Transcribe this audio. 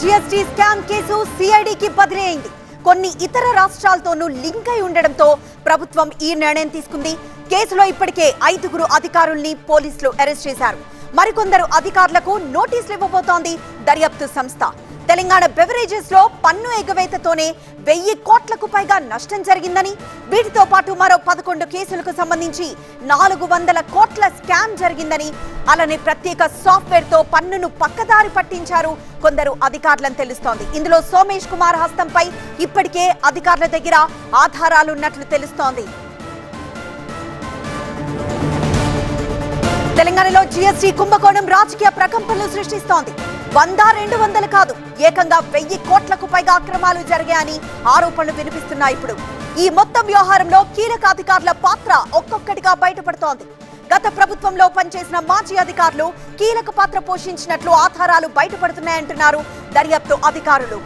GST scam case సిఐడికి బదిలీ అయింది. కొన్ని ఇతర రాష్ట్రాలతోనూ లింక్ అయి ఉండడంతో ప్రభుత్వం ఈ నిర్ణయం తీసుకుంది. కేసులో ఇప్పటికే 5 అధికారుల్ని పోలీసులు అరెస్ట్ చేశారు. మరికొందరు అధికారులకు నోటీసులు ఇవ్వబోతోంది దర్యాప్తు సంస్థ. తెలంగాణ బెవరేజెస్ లో పన్ను ఎగవేతతోనే 1000 కోట్లకు పైగా నష్టం జరిగిందని, వీటితో పాటు మరో 11 కేసులకు సంబంధించి 400 కోట్ల స్కామ్ జరిగిందని, అలానే ప్రత్యేక సాఫ్ట్వేర్ తో పన్నును పక్కదారి పట్టించారు కొందరు అధికారులని తెలుస్తోంది. ఇందులో సోమేష్ కుమార్ హస్తంపై ఇప్పటికే అధికారుల దగ్గర ఆధారాలున్నట్లు తెలుస్తోంది. తెలంగాణలో జీఎస్టీ కుంభకోణం రాజకీయ ప్రకంపనలు సృష్టిస్తోంది. 100-200 కాదు, ఏకంగా 1000 కోట్లకు పైగా అక్రమాలు జరిగాయని ఆరోపణలు వినిపిస్తున్నాయి. ఇప్పుడు ఈ మొత్తం వ్యవహారంలో కీలక అధికారుల పాత్ర ఒక్కొక్కటిగా బయటపడుతోంది. గత ప్రభుత్వంలో పనిచేసిన మాజీ అధికారులు కీలక పాత్ర పోషించినట్లు ఆధారాలు బయటపడుతున్నాయంటున్నారు దర్యాప్తు అధికారులు.